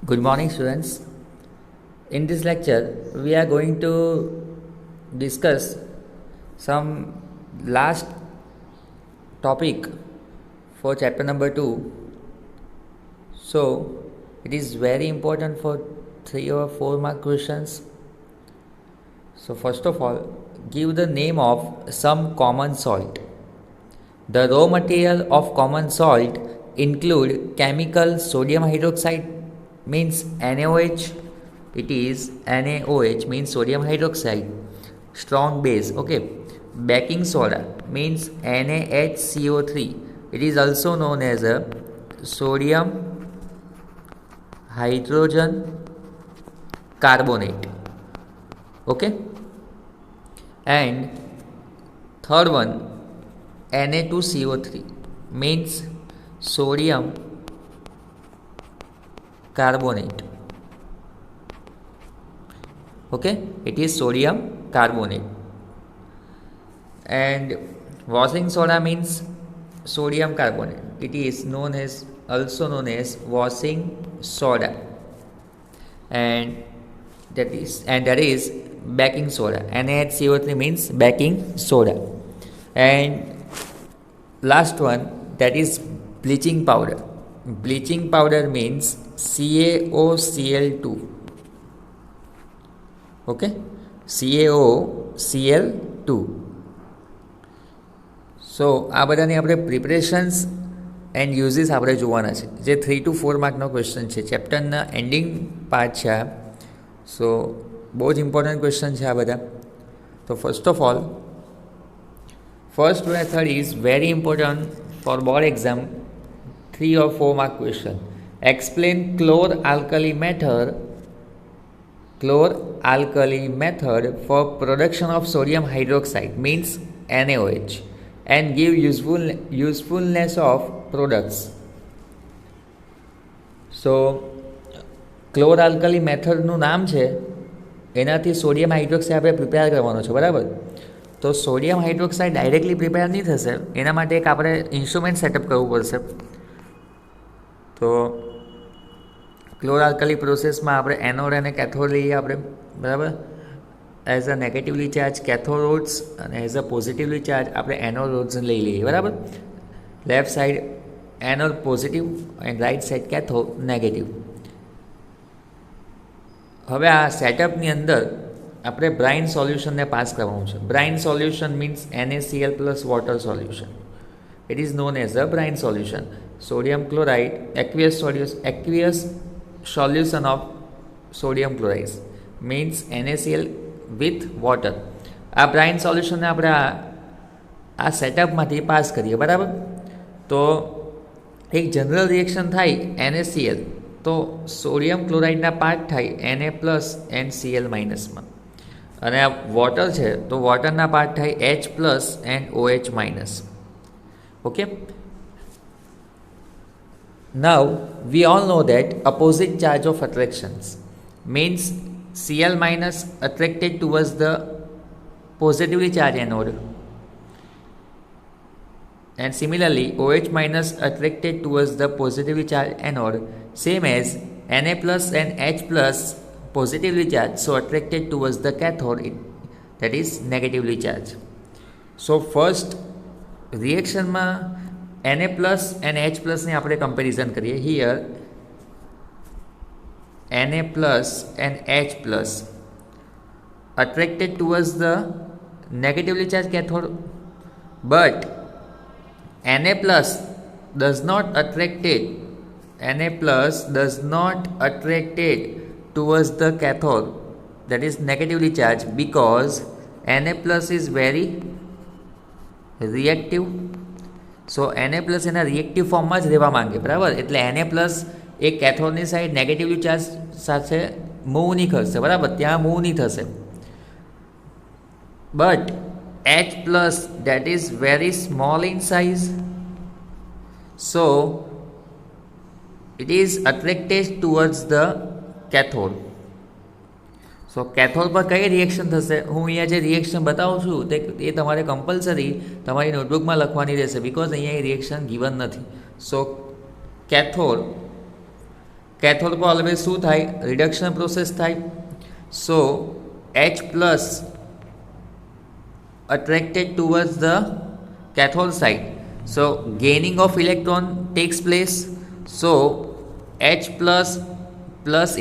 Good morning, students. In this lecture, we are going to discuss some last topic for chapter number 2. So, it is very important for 3 or 4 mark questions. So, first of all, give the name of some common salt. The raw material of common salt include chemical sodium hydroxide means NaOH. It is NaOH means sodium hydroxide, strong base. Okay. Baking soda means NaHCO3. It is also known as a sodium hydrogen carbonate. Okay. And third one, Na2CO3 means sodium carbonate. Okay, it is sodium carbonate. And washing soda means sodium carbonate. It is also known as washing soda. And that is baking soda. NaHCO3 means baking soda. And last one, that is bleaching powder. Bleaching powder means CaOCl2. Okay, CaOCl2. સો આ બધાની આપણે preparations and uses આપણે જોવાના છે, જે 3 to 4 માર્કનો question છે. ચેપ્ટરના ending part છે આ. સો બહુ જ ઇમ્પોર્ટન્ટ ક્વેશ્ચન છે આ બધા. તો first of all, first method is very important four board exam. 3 or 4 mark question. Explain chlor-alkali method for production of sodium hydroxide means NaOH and give usefulness of products. So chlor-alkali મેથડનું નામ છે, એનાથી sodium hydroxide આપણે prepare કરવાનો છે, બરાબર. તો sodium hydroxide directly prepare નહીં થશે, એના માટે એક આપણે ઇન્સ્ટ્રુમેન્ટ સેટઅપ કરવું પડશે. તો ક્લોર-આલ્કલી પ્રોસેસમાં આપણે એનોડ અને કેથોડ લઈએ આપણે, બરાબર. એઝ અ નેગેટિવલી ચાર્જ કેથોરોડ્સ અને એઝ અ પોઝિટિવલી ચાર્જ આપણે એનોરોડ્સ લઈ લઈએ, બરાબર. Left side anode positive and write side cathode negative. હવે આ સેટઅપની અંદર આપણે બ્રાઇન સોલ્યુશનને પાસ કરવાનું છે. Brine solution means NaCl plus water solution. It is known as a brine solution. Sodium chloride, aqueous solution of sodium chloride means NaCl with water. આ brine સોલ્યુશનને આપણે આ સેટઅપમાંથી પાસ કરીએ, બરાબર. તો એક જનરલ રિએક્શન થાય NaCl, તો સોડિયમ ક્લોરાઇડના પાર્ટ થાય Na પ્લસ એન્ડ Cl માઇનસમાં. અને આ વોટર છે, તો વોટરના પાર્ટ થાય H plus and OH minus. Okay. Now we all know that opposite charge of attractions means Cl minus attracted towards the positively charged anode, and similarly OH minus attracted towards the positively charged anode, same as Na plus and H plus positively charged, so attracted towards the cathode, that is negatively charged. So first reaction માં Na plus and H plus ને આપણે comparison કરીએ. Here Na plus and H plus attracted towards the negatively charged cathode, but Na plus does not attracted towards the cathode, that is negatively charged, because Na plus is very reactive. So Na plus એના reactive ફોર્મમાં જ રહેવા માંગે, બરાબર. એટલે Na plus એ કેથોડની side negatively charge સાથે move નહીં કરશે, બરાબર, ત્યાં મૂવ નહીં થશે. But H plus that is very small in size, so it is attracted towards the cathode. So cathode પર કઈ રિએક્શન થશે, હું અહીંયા જે રિએક્શન બતાવું છું એ તમારે કમ્પલસરી તમારી નોટબુકમાં લખવાની રહેશે, બિકોઝ અહીંયા એ રિએક્શન ગિવન નથી. સો કેથોડ પર ઓલવેઝ શું થાય? રિડક્શન પ્રોસેસ થાય. સો H plus attracted towards the cathode side. So gaining of electron takes place. So H plus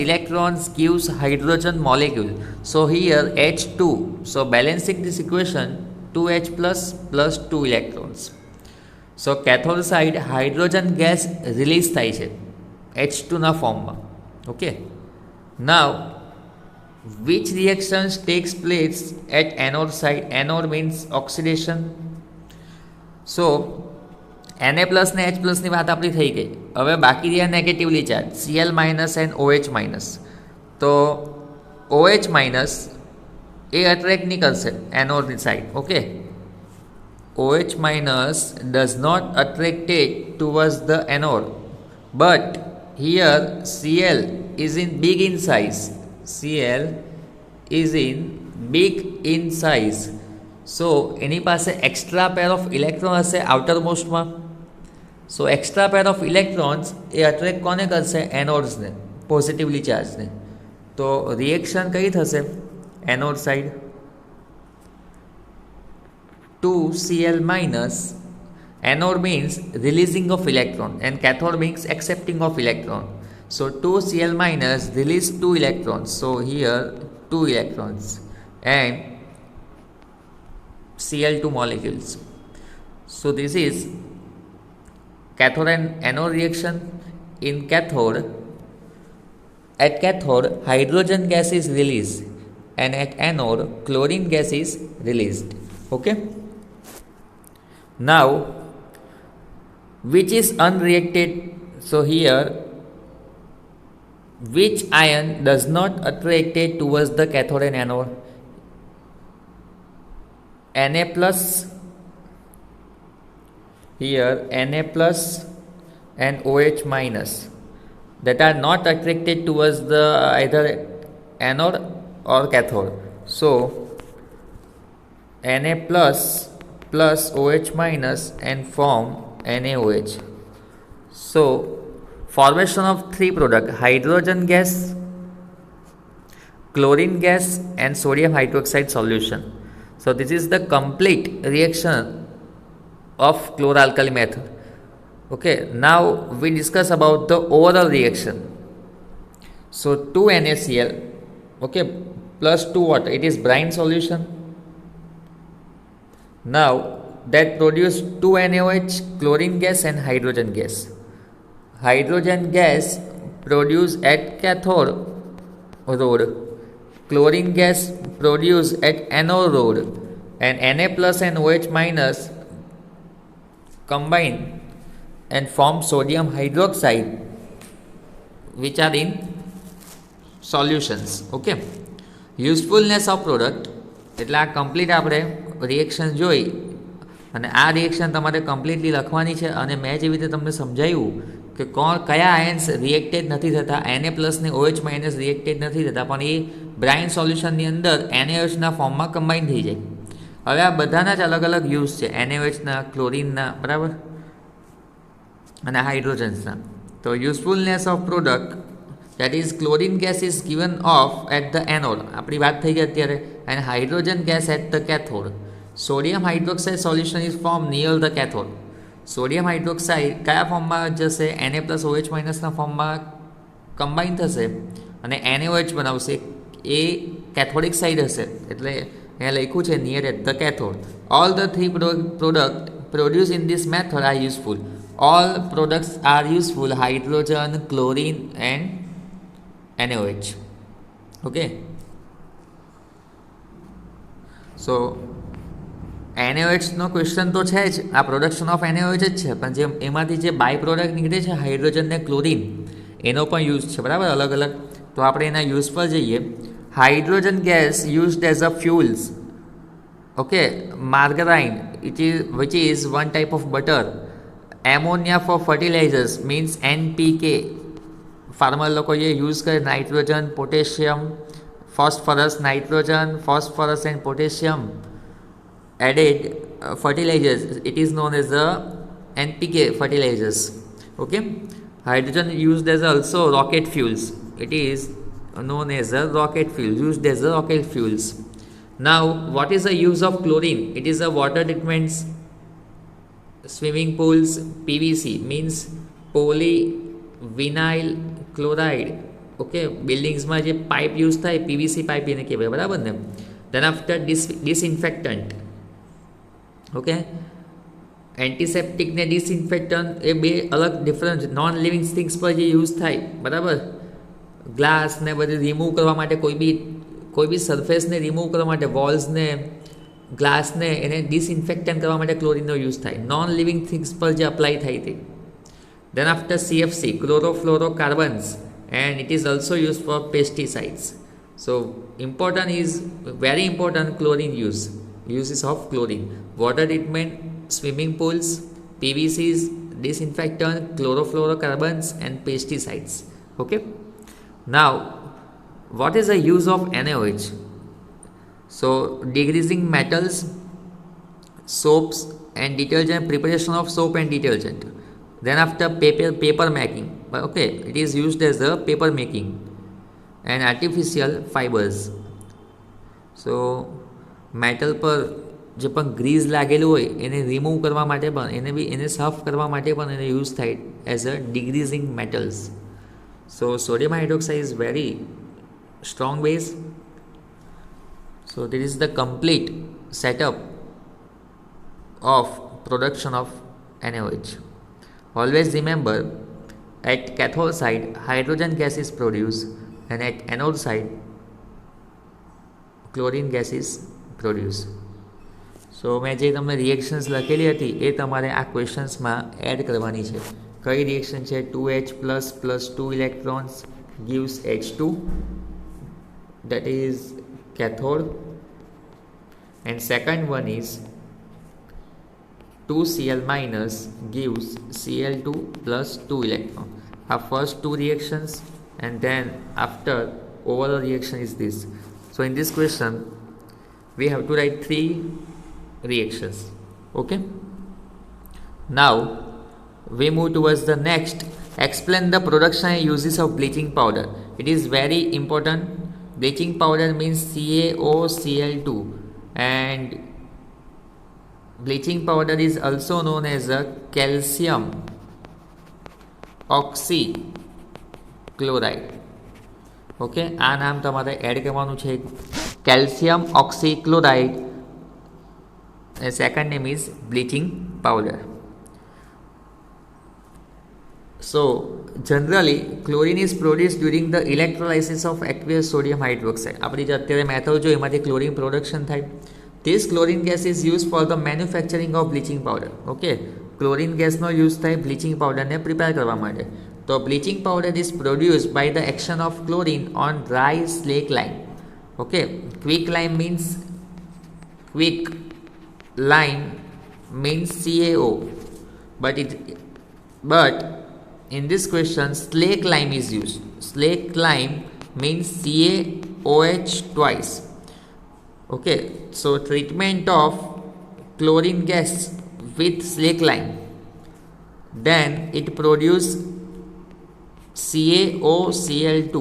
electrons gives hydrogen molecule. So here H2. So balancing this equation, 2H plus 2 electrons. So cathode side hydrogen gas release થાય છે H2 ના ફોર્મમાં. Okay, now which reactions takes place at anode side? Anode means oxidation. So Na plus ને H plus ની વાત આપણી થઈ ગઈ. હવે બાકી રહ્યા negatively charge Cl minus and OH minus. તો OH માઇનસ એ અટ્રેક્ટ નહીં કરશે એનોડની side. Okay, OH minus does not attract it towards the anode, but here Cl is in big in size. Cl is in big in size. So એની પાસે extra pair of electron હશે outer મોસ્ટમાં. So extra pair of electrons એ attract કોને કરશે? એનોડ્સને, positively ચાર્જને. તો રિએક્શન કઈ થશે? Anode side 2Cl minus. Anode means releasing of electron and cathode means accepting of electron. So 2Cl minus release 2 electrons. So here 2 electrons and Cl2 molecules. So this is cathode and anode reaction. In cathode, at cathode hydrogen gas is released and at anode chlorine gas is released. Okay. Now which is unreacted? So here which ion does not attract it towards the cathode and anode? Na plus. Here Na plus and OH minus that are not attracted towards the either anode or cathode. So Na plus OH minus and form NaOH. So formation of three products: hydrogen gas, chlorine gas and sodium hydroxide solution. So this is the complete reaction of chloralkali method. Okay, now we discuss about the overall reaction. So 2 NaCl, okay, plus 2 water, it is brine solution. Now that produce 2 NaOH, chlorine gas and hydrogen gas. Hydrogen gas produced at cathode road, chlorine gas produced at anode road, and Na plus and OH minus combine and form sodium hydroxide which are in solutions. Okay, usefulness of product એટલે આ complete આપણે reaction જોઈ અને આ reaction તમારે completely લખવાની છે. અને મેં જેવી રીતે તમને સમજાવ્યું કે કયા આયન્સ રિએક્ટેડ નથી થતા, Na પ્લસ ને OH માઇનસ રિએક્ટેડ નથી થતા, પણ એ બ્રાઇન સોલ્યુશનની અંદર NaOHના ફોર્મમાં કમ્બાઈન થઈ જાય. હવે આ બધાના જ અલગ અલગ યુઝ છે, NaOHના, ક્લોરિનના, બરાબર, અને હાઇડ્રોજન્સના. તો usefulness of product that is chlorine gas is given off at the anode, આપણી વાત થઈ ગઈ અત્યારે, and hydrogen gas at the cathode. Sodium hydroxide solution is formed near the cathode. Sodium hydroxide કયા ફોર્મમાં જશે? Na પ્લસ OH માઇનસના ફોર્મમાં combine થશે અને NaOH બનાવશે. એ કેથોડિક સાઇડ હશે, એટલે અહીંયા લખ્યું છે near at the cathode. All the three product produce in this method are useful. All products are useful: hydrogen, chlorine and NaOH. Okay, so NaOHનો ક્વેશ્ચન તો છે જ, આ પ્રોડક્શન ઓફ NaOH જ છે, પણ જે એમાંથી જે બાય પ્રોડક્ટ નીકળે છે હાઇડ્રોજન ને ક્લોરિન, એનો પણ યુઝ છે, બરાબર, અલગ અલગ. તો આપણે એના યુઝ પર જઈએ. Hydrogen gas used as a fuels. Okay, margarine which is one type of butter. Ammonia for fertilizers means NPK. Farmer લોકો એ યુઝ કરે. Nitrogen, potassium, phosphorus, nitrogen, phosphorus and potassium added fertilizers, it is known as the NPK fertilizers. Okay, Hydrogen used as also rocket fuels. It is known as a rocket fuel, used as a rocket fuels. Now, what is the use of chlorine? It is a water treatments, swimming pools, PVC means polyvinyl chloride. Okay બિલ્ડિંગ્સમાં જે pipe use થાય PVC pipe એને કહેવાય, બરાબર ને. Then after disinfectant. Okay, antiseptic ને disinfectant એ બે અલગ ડિફરન્ટ નોન લિવિંગ થિંગ્સ પર જે યુઝ થાય, બરાબર. ગ્લાસ ને બધું રિમૂવ કરવા માટે, કોઈ બી સરફેસને રિમૂવ કરવા માટે, વોલ્સને ગ્લાસને એને ડિસઇન્ફેક્ટન્ટ કરવા માટે ક્લોરીનનો યુઝ થાય, નોન લિવિંગ થિંગ્સ પર જે અપ્લાય થાય તે. Then after CFC, chlorofluorocarbons, and it is also used for pesticides. So important is very important chlorine uses of chlorine: water treatment, swimming pools, PVCs, disinfectant, chlorofluorocarbons and pesticides. Okay, now what is the use of NaOH? So degreasing metals, soaps and detergent, preparation of soap and detergent. Then after paper making, okay, it is used as a paper making and artificial fibers. So metal પર જે પણ grease લાગેલું હોય એને remove કરવા માટે પણ એને સાફ કરવા માટે પણ એને યુઝ થાય as a degreasing metals. So sodium hydroxide is very strong base. So this is the complete setup of production of NaOH. Always remember, at cathode side hydrogen gas is produced and at anode side chlorine gas is produced. So મેં જે તમને reactions લખેલી હતી એ તમારે આ ક્વેશ્ચન્સમાં add કરવાની છે. કઈ રિએક્શન છે? 2H plus 2 electrons gives H2, that is cathode, and second one is 2Cl minus gives Cl2 plus 2 electron. Our first two reactions, and then after overall reaction is this. So in this question we have to write 3 reactions. Okay, now we move towards the next. Explain the production and uses of bleaching powder. It is very important. Bleaching powder means CaOCl2, and bleaching powder is also known as a calcium oxychloride. Okay, આ નામ તમારે add કરવાનું છે, calcium oxychloride. Second name is bleaching powder. So generally chlorine is produced during the electrolysis of aqueous sodium hydroxide. આપણી જે અત્યારે method જો એમાંથી ક્લોરીન પ્રોડક્શન થાય. This chlorine gas is used for the manufacturing of bleaching powder. Okay, chlorine gas no use થાય bleaching પાવડરને prepare કરવા માટે. તો bleaching powder is produced by the action of chlorine on dry slake lime. Okay, quick lime means CaO, but in this question slake lime is used. Slake lime means CaOH twice. Okay, so treatment of chlorine gas with slake lime, then it produce CaOCl2,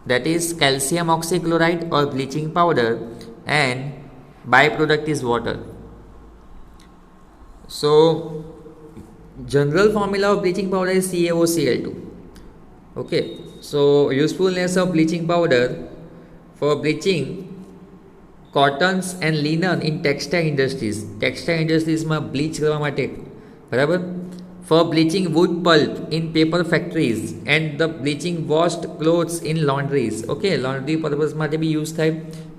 that is calcium oxychloride or bleaching powder, and byproduct is water. So general formula of bleaching powder is CaOCl2. Okay, so usefulness of bleaching powder: for bleaching cottons and linen in textile industries. Textile industries માં bleach કરવા માટે, બરાબર. For bleaching wood pulp in paper factories and the bleaching washed clothes in laundries. Okay, laundry purpose માટે બી use થાય,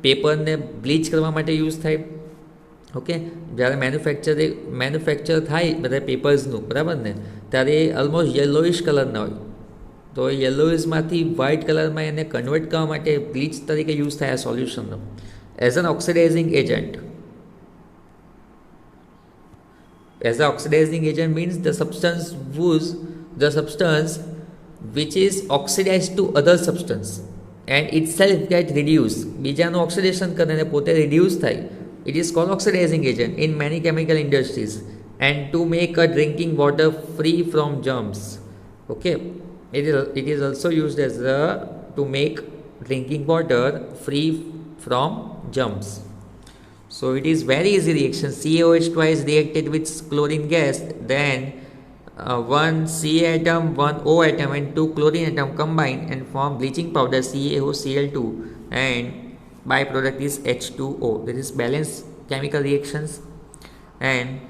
પેપરને bleach કરવા માટે use થાય. Okay, જ્યારે મેન્યુફેક્ચર થાય બધા પેપર્સનું, બરાબર ને, ત્યારે એ ઓલમોસ્ટ યલોઇશ કલરના હોય. તો યલોઇશમાંથી વ્હાઇટ કલરમાં એને કન્વર્ટ કરવા માટે બ્લીચ તરીકે યુઝ થાય આ સોલ્યુશનનો as an oxidizing agent. As an oxidizing agent means the substance which is oxidized to other substance and itself get reduced. બીજાનું ઓક્સિડેશન કરીને પોતે રિડ્યુસ થાય. It is called oxidizing agent in many chemical industries. and to make a drinking water free from germs. Okay, it is also used as to make drinking water free from germs. So it is very easy reaction. CaOH twice reacted with chlorine gas, then one Ca atom, one O atom and two chlorine atom combine and form bleaching powder CaOCl2, and byproduct is H2O. This is balanced chemical reactions, and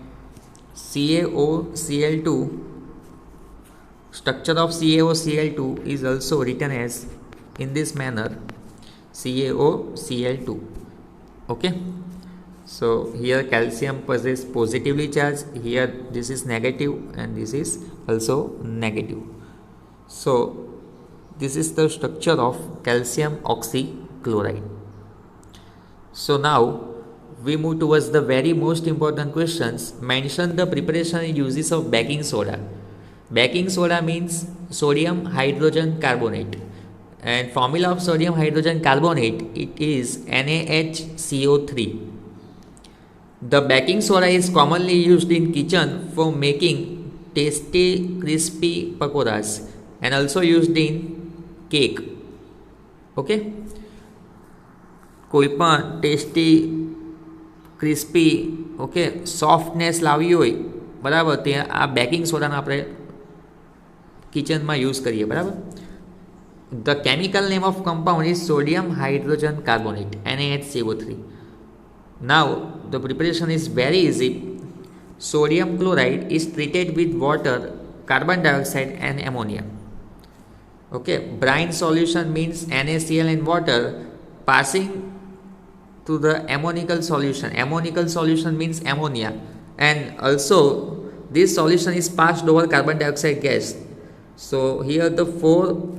CaOCl2, structure of CaOCl2 is also written as in this manner, CaOCl2. Okay, so here calcium possesses positively charged, here this is negative and this is also negative. So this is the structure of calcium oxychloride. So now we move towards the very most important questions. Mention the preparation and uses of baking soda. Baking soda means sodium hydrogen carbonate, and formula of sodium hydrogen carbonate, it is NaHCO3. The baking soda is commonly used in kitchen for making tasty crispy pakoras and also used in cake. Okay, કોઈ પણ tasty crispy okay softness લાવવી હોય બરાબર, તે આ baking સોડાનો આપણે કિચનમાં use કરીએ બરાબર. The chemical name of compound is sodium hydrogen carbonate, NaHCO3. Now the preparation is very easy. Sodium chloride is treated with water, carbon dioxide and ammonia. Okay, brine solution means NaCl and water passing to the ammonical solution. Ammonical solution means ammonia, and also this solution is passed over carbon dioxide gas. So here the four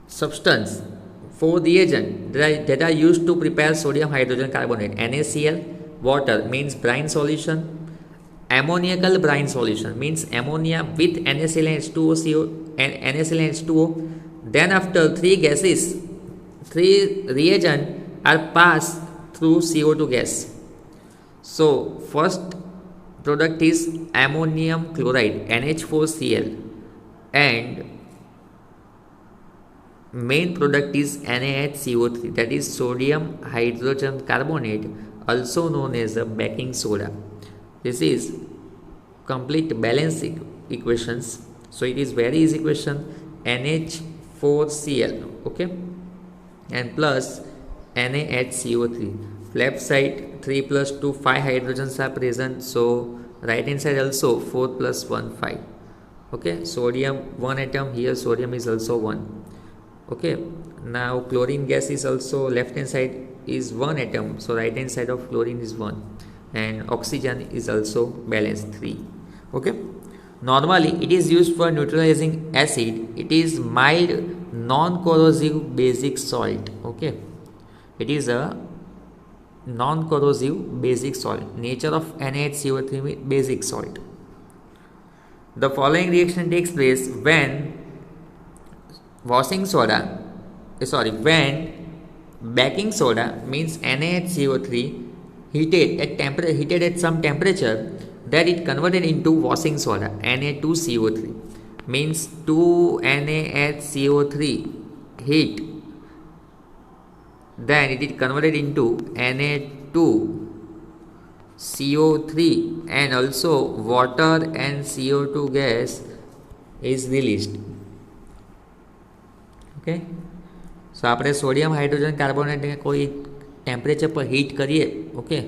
substance, four reagent that are used to prepare sodium hydrogen carbonate. NaCl, water means brine solution, ammoniacal brine solution means ammonia with NaCl and H2O, NaCl and H2O. Then after three gases, three reagent are passed through CO2 gas. So first product is ammonium chloride, NH4Cl, and main product is NaHCO3, that is sodium hydrogen carbonate, also known as a baking soda. This is complete balanced equations. So it is very easy question. NH4Cl, okay, and plus NaHCO3. Left side 3 plus 2, 5 hydrogens are present. So right hand side also 4 plus 1, 5. Okay, sodium 1 atom, here sodium is also 1. Okay, now chlorine gas is also left hand side is 1 atom, so right hand side of chlorine is 1, and oxygen is also balanced 3. Okay, normally it is used for neutralizing acid. It is mild non-corrosive basic salt. Okay, it is a non-corrosive basic salt. Nature of NaHCO3 basic salt. The following reaction takes place when when baking soda means NaHCO3 heated at some temperature, that it converted into washing soda, Na2CO3 means 2 NaHCO3 heat, then it is converted into Na2CO3, and also water and CO2 gas is released. Okay, so આપણે sodium hydrogen કાર્બોનેટને કોઈ temperature પર heat કરીએ, okay,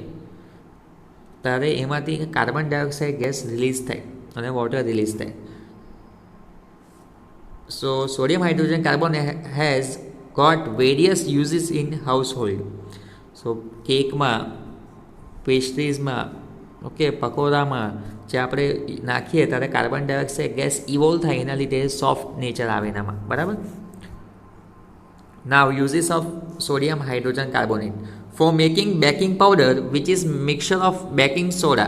ત્યારે એમાંથી carbon dioxide gas release થાય અને water release થાય. So sodium hydrogen carbonate has got various uses in household. So કેકમાં, પેસ્ટ્રીઝમાં, ઓકે, પકોડામાં જે આપણે નાખીએ ત્યારે કાર્બન ડાયોક્સાઇડ ગેસ ઇવોલ્વ થાય, એના લીધે સોફ્ટ નેચર આવે એનામાં, બરાબર. Now uses of sodium hydrogen carbonate. For making baking powder, which is mixture of baking soda,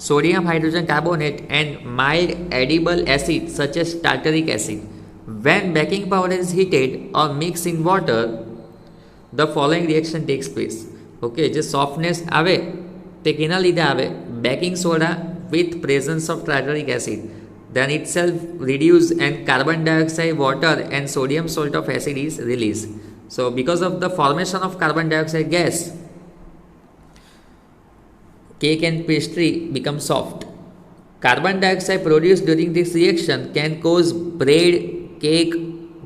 sodium hydrogen carbonate and mild edible acid such as tartaric acid. When baking powder is heated or mixed in water, the following reaction takes place. Okay, જે softness આવે તે કેના લીધે આવે? Baking soda with presence of tartaric acid then itself reduce and carbon dioxide, water and sodium salt of acid is released. So because of the formation of carbon dioxide gas, cake and pastry become soft. Carbon dioxide produced during this reaction can cause bread, cake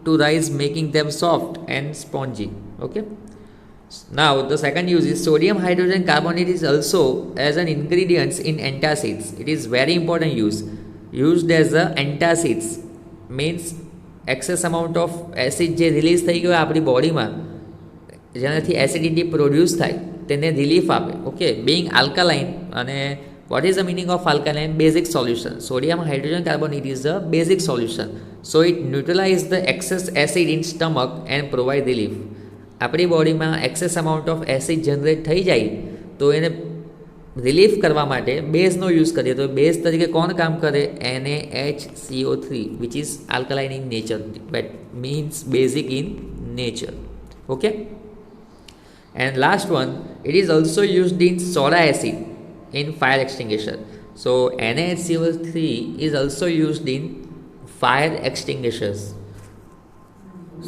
to rise, making them soft and spongy. Okay. Now the second use is sodium hydrogen carbonate is also as an ingredient in antacids. It is very important use. Used as a antacids means excess amount of acid જે release થઈ ગયો આપણી બોડીમાં જેનાથી acidity produce થાય તેને relief આપે. Okay, Bing આલ્કાલાઇન અને what is the meaning of alkaline? Basic solution. Sodium hydrogen carbonate is a basic solution, so it neutralizes the excess acid in stomach and provide relief. આપણી બોડીમાં access amount of acid generate થઈ જાય તો એને relief કરવા માટે બેઝનો use કરીએ તો બેઝ તરીકે કોણ કામ કરે? NaHCO3 which is alkaline in nature, that means basic in nature. Okay, and last one, it is also used in soda acid in fire extinguisher. So NaHCO3 is also used in fire extinguishers.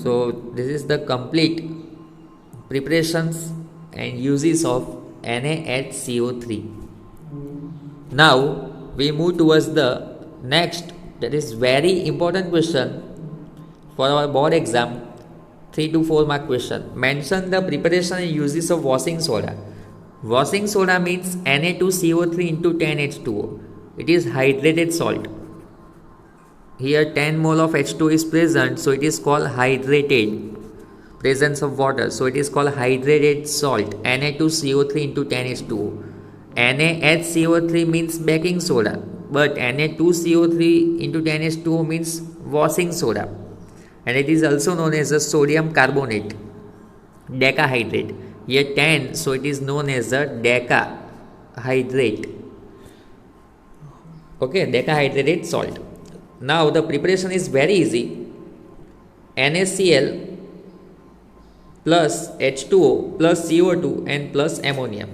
So this is the complete preparations and uses of NaHCO3. Now we move towards the next, that is very important question for our board exam, 3 to 4 mark question. Mention the preparation and uses of washing soda. Washing soda means Na2CO3 into 10H2O. It is hydrated salt. Here 10 mole of H2O is present, so it is called hydrated. Presence of water, so it is called hydrated salt. Na2CO3 into 10H2O. NaHCO3 means baking soda, but Na2CO3 into 10H2O means washing soda, and it is also known as a sodium carbonate, decahydrate. Here 10, so it is known as a decahydrate. Okay, decahydrated salt. Now the preparation is very easy. NaCl plus H2O plus CO2 and plus ammonia.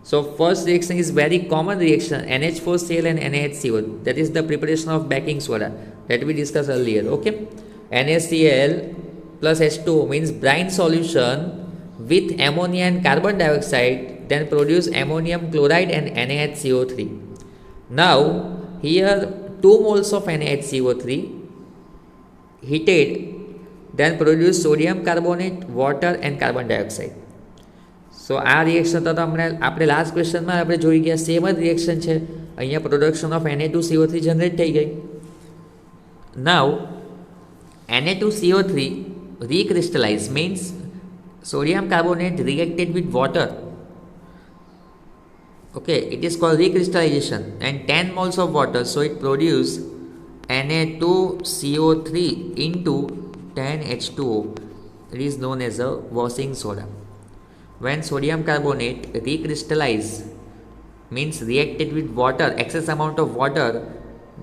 So first reaction is very common reaction, NH4Cl and NaHCO. That is the preparation of baking soda that we discussed earlier. Okay, NaCl plus H2O means brine solution with ammonia and carbon dioxide, then produce ammonium chloride and NaHCO3. Now here 2 moles of NaHCO3 heated, then produce sodium carbonate, water and carbon dioxide. So આ reaction તો આપણે last ક્વેશ્ચનમાં આપણે જોઈ ગયા, same જ reaction છે. અહીંયા production of Na2CO3 generate થઈ ગઈ. નાઉ Na2CO3 recrystallize means sodium carbonate reacted with water. Okay, it is called recrystallization, and 10 moles of water, so it produce Na2CO3 into 10H2O. It is known as a washing soda. When sodium carbonate recrystallize means reacted with water, excess amount of water,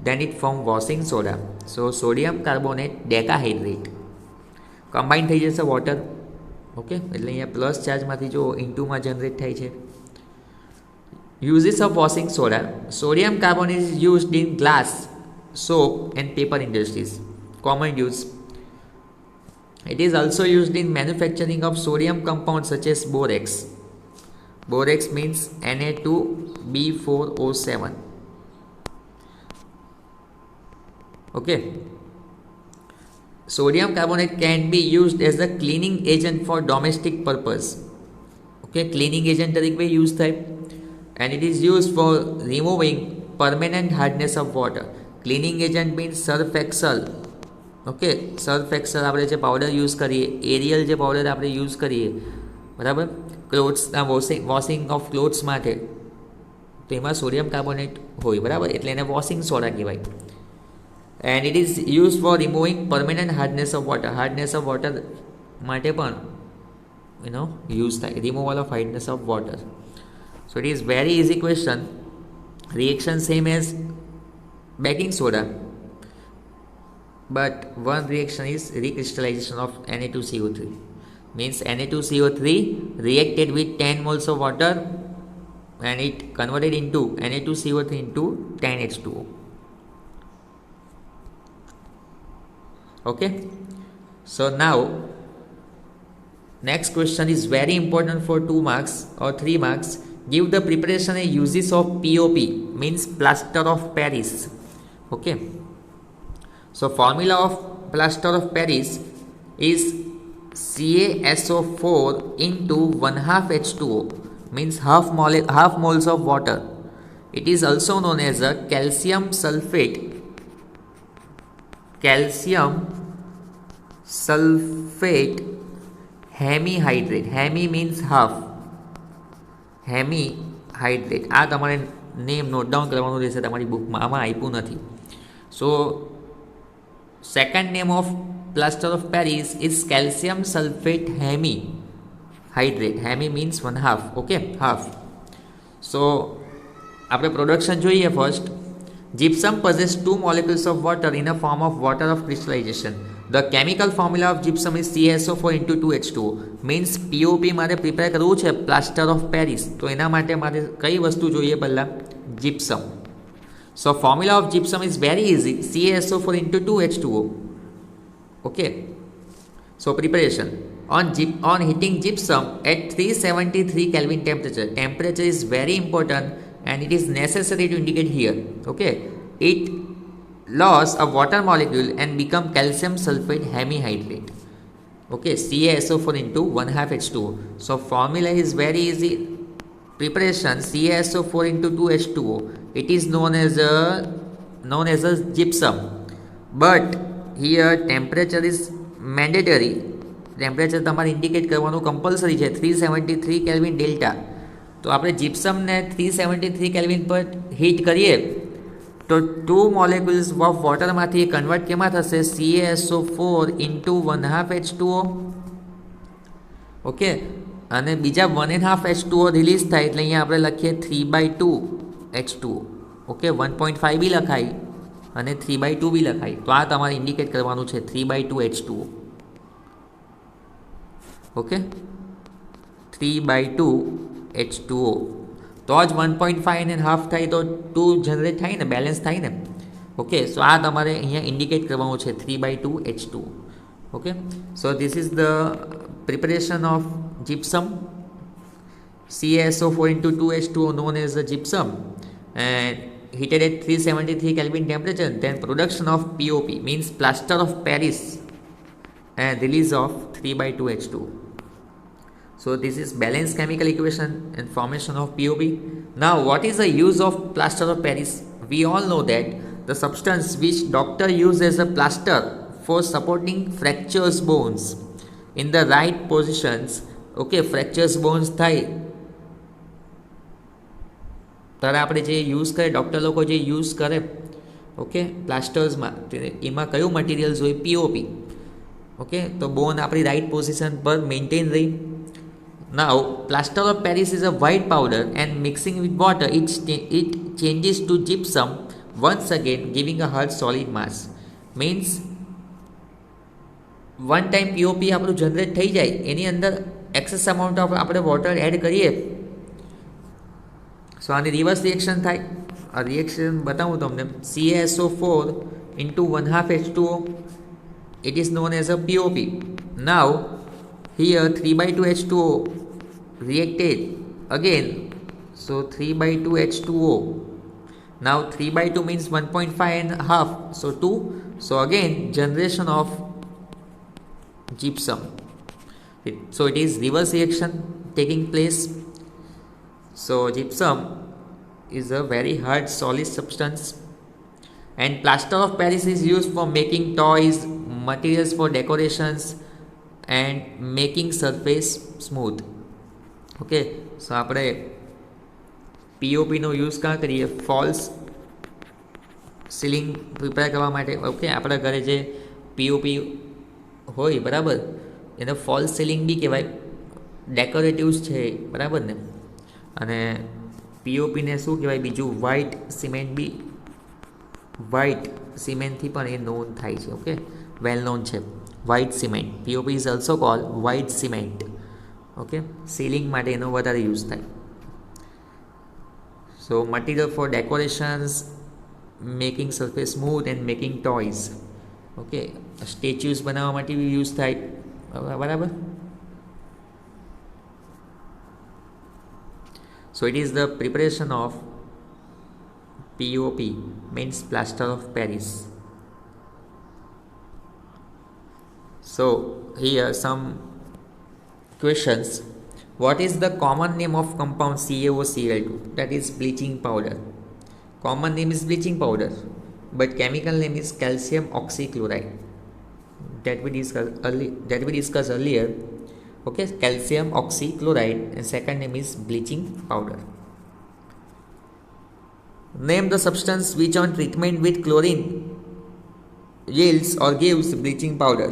then it form washing soda. So sodium carbonate decahydrate combine થઈ જશે water. Okay, એટલે અહીંયા plus ચાર્જમાંથી જો ઇન્ટુમાં generate થાય છે. Uses of washing soda. Sodium carbonate is used in glass, soap and paper industries. Common use. It is also used in manufacturing of sodium compounds such as borax. Borax means Na2B4O7. Okay. Sodium carbonate can be used as a cleaning agent for domestic purpose. Okay, cleaning agent તરીકે use થાય, and it is used for removing permanent hardness of water. Cleaning agent means surf excel. Okay, surf Excel આપણે જે powder use કરીએ, aerial જે powder આપણે use કરીએ, બરાબર, ક્લોથ્સના washing of clothes માટે, તો એમાં સોડિયમ કાર્બોનેટ હોય, બરાબર, એટલે એને વોશિંગ સોડા કહેવાય. And it is use for removing permanent hardness of water. Hardness of water માટે પણ યુઝ થાય, removal of hardness of water. So it is very easy question. Reaction same as baking soda, but one reaction is recrystallization of Na2CO3. Means Na2CO3 reacted with 10 moles of water, and it converted into Na2CO3 into 10H2O. Okay, so now next question is very important for 2 marks or 3 marks. Give the preparation and uses of POP, means plaster of Paris. Okay, so formula of plaster of Paris is CaSO4 into 1/2 H2O, means half moles of water. It is also known as a calcium sulfate hemihydrate. Hemi means half, hemihydrate. આ તમારે name note down કરવાનું રહેશે તમારી બુકમાં, આમાં આપ્યું નથી. So second name of plaster of Paris is calcium sulphate hemihydrate. Hemi means 1/2. Okay, half. So આપણે પ્રોડક્શન જોઈએ first. Gypsum possesses 2 molecules of water in a form of water of crystallization. The chemical formula of gypsum is CaSO4 into 2H2O. Means POP મારે prepare કરવું છે plaster of Paris, તો એના માટે મારે કઈ વસ્તુ જોઈએ પહેલાં? gypsum. So formula of gypsum is very easy, CaSO4 into 2H2O. Okay, so preparation. On heating gypsum at 373 Kelvin temperature is very important and it is necessary to indicate here. Okay, it lost a water molecule and become calcium sulfate hemihydrate. Okay, CaSO4 into 1/2 H2O. So formula is very easy. Preparation CaSO4 into 2H2O. It is known as a gypsum, but here temperature is mandatory. Temperature તમારે indicate કરવાનું compulsory છે, 373 kelvin delta. તો આપણે જીપ્સમને 373 kelvin પર heat કરીએ તો 2 molecules of વોટરમાંથી convert કેમાં થશે? CaSO4 into 1/2 H2O. ઓકે, અને બીજા 1/2 H2O રિલીઝ થાય એટલે અહીંયા આપણે લખીએ 3/2 H2O. ઓકે, 1.5 બી લખાય અને 3/2 બી લખાય. તો આ તમારે ઇન્ડિકેટ કરવાનું છે 3/2 H2O. Okay, 3/2 H2O. તો જ 1.5 અને હાફ થાય તો 2 જનરેટ થાય ને, બેલેન્સ થાય ને. ઓકે, સો આ તમારે અહીંયા ઇન્ડિકેટ કરવાનું છે 3/2 H2O. Okay, so this is the preparation of gypsum. CaSO4 into 2H2O known as the gypsum and heated at 373 Kelvin temperature. Then production of POP means plaster of Paris and release of 3/2 H2O. So this is balanced chemical equation and formation of POP. Now what is the use of plaster of Paris? We all know that the substance which doctor use as a plaster for supporting fractures bones in the right positions. Okay, fractures bones થાય ત્યારે આપણે જે use કરે, doctor લોકો જે use કરે okay પ્લાસ્ટર્સમાં, એમાં કયું મટીરિયલ્સ હોય? POP. ઓકે, તો બોન આપણી રાઇટ પોઝિશન પર મેન્ટેન રહી. Now plaster of Paris is a white powder and mixing with water it changes to gypsum once again, giving a hard solid mass. Means one time POP આપણું generate થઈ જાય, એની અંદર access amount of આપણે water add કરીએ, સો આની reverse reaction થાય. આ reaction બતાવું તમને. CaSO4 into 1/2 H2O, it is known as a POP. Now here 3/2 H2O reacted again, so 3/2 H2O. Now 3/2 means 1.5 and half, so 2. So again generation of gypsum. So it is reverse reaction taking place. So gypsum is a very hard solid substance and plaster of Paris is used for making toys, materials for decorations and making surface smooth. Okay, so આપણે POPનો use ક્યાં કરીએ? False ceiling prepare કરવા માટે. Okay, આપણા ઘરે જે POP હોય બરાબર, એને ફોલ્સ સીલિંગ બી કહેવાય, ડેકોરેટિવ્સ છે બરાબર ને. અને POPને શું કહેવાય બીજું? વ્હાઇટ સિમેન્ટ બી, વ્હાઇટ સિમેન્ટથી પણ એ નોન થાય છે. ઓકે, વેલ નોન છે white cement. POP is also cold white cement. Okay, ceiling માટે એનો વધારે યુઝ થાય. So material for decorations, making surface smooth and making toys. Okay, statues બનાવવા માટે યુઝ થાય, બરાબર. So it is the preparation of POP, means plaster of Paris. So here some questions. What is the common name of compound CaOCl2? That is bleaching powder. Common name is bleaching powder, but chemical name is calcium oxychloride. That we discussed earlier. Okay, calcium oxychloride, and second name is bleaching powder. Name the substance which on treatment with chlorine yields or gives bleaching powder.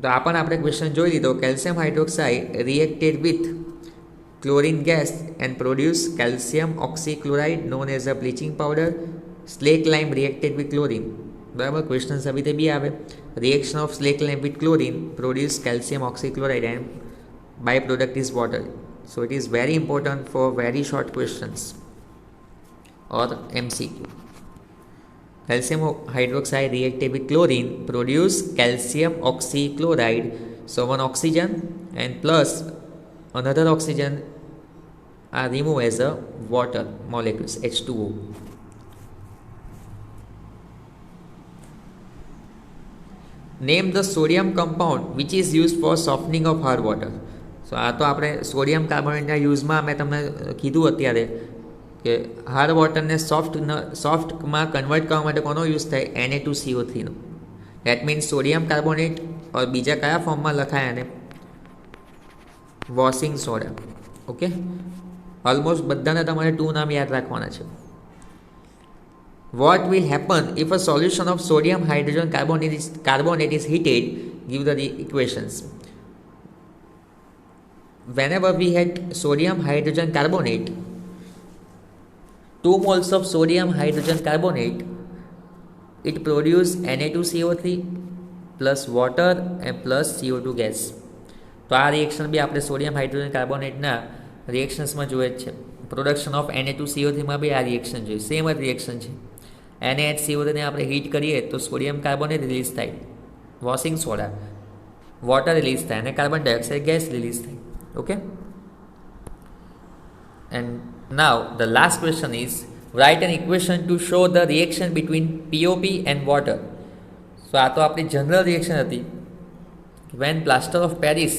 તો આ પણ આપણે question જોઈ લીધો. Calcium hydroxide reacted with chlorine gas and produce calcium oxychloride known as a bleaching powder. Slake lime reacted with chlorine, બરાબર. Question આવી રીતે બી આવે. Reaction of slake lime with chlorine produce calcium oxychloride and by product is water. So it is very important for very short questions or MCQ. Calcium hydroxide reacted with chlorine produce calcium oxychloride. So one oxygen and plus another oxygen are removed as a water molecules, H2O. Name the sodium compound which is used for softening of hard water. So આ તો આપણે sodium કાર્બોનેટના યુઝમાં મેં તમને કીધું અત્યારે કે hard વોટરને સોફ્ટમાં convert કરવા માટે કોનો યુઝ થાય? Na2CO3નો. દેટ મીન્સ સોડિયમ કાર્બોનેટ ઓર બીજા કયા ફોર્મમાં લખાય એને? Washing soda. ઓકે, ઓલમોસ્ટ બધાને તમારે 2 નામ યાદ રાખવાના છે. What will happen if a solution of sodium hydrogen carbonate is heated? Give the equations. Whenever we had sodium hydrogen carbonate, 2 moles of sodium hydrogen carbonate, it produces Na2CO3 plus water and plus CO2 gas. તો આ reaction બી આપણે sodium hydrogen કાર્બોનેટના રિએક્શન્સમાં જોઈએ જ છે. Production of Na2CO3માં બી આ reaction જોઈએ, same જ reaction છે. NaHCO3ને આપણે હીટ કરીએ તો સોડિયમ કાર્બોનેટ રિલીઝ થાય, વોશિંગ સોડા, વોટર રિલીઝ થાય અને કાર્બન ડાયોક્સાઇડ ગેસ રિલીઝ થાય. Okay, and now the last question is write an equation to show the reaction between POP and water. So આ તો આપણી general reaction હતી. when plaster of Paris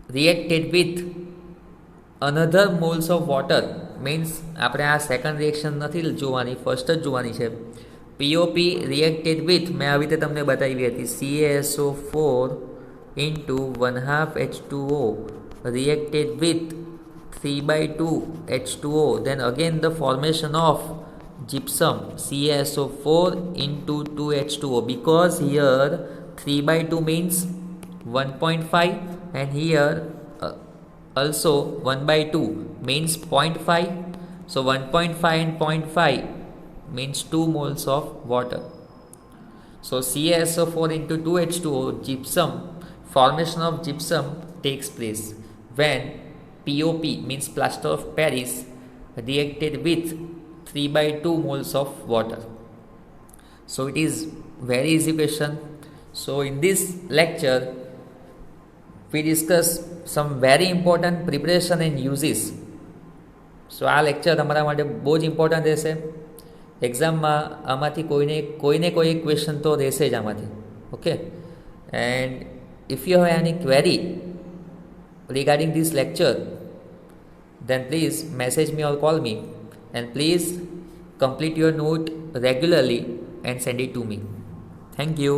reacted with another moles of water, means આપણે આ second reaction નથી જોવાની, first જ જોવાની છે. POP reacted with, મેં આવી રીતે તમને બતાવી હતી, CaSO4 into 1/2 H2O reacted with 3/2 H2O, then again the formation of gypsum CaSO4 into 2 H2O, because here 3/2 means 1.5 and here also 1/2 means 0.5. So 1.5 and 0.5 means 2 moles of water. So CaSO4 into 2 H2O, gypsum, formation of gypsum takes place when POP means plaster of Paris reacted with 3/2 moles of water. So it is very easy question. So in this lecture we discuss some very important preparation and uses. So આ lecture તમારા માટે બહુ જ important રહેશે. એક્ઝામમાં આમાંથી કોઈને કોઈ ક્વેશ્ચન તો રહેશે જ આમાંથી. Okay, and if you have any query regarding this lecture, then please message me or call me, and please complete your note regularly and send it to me. Thank you.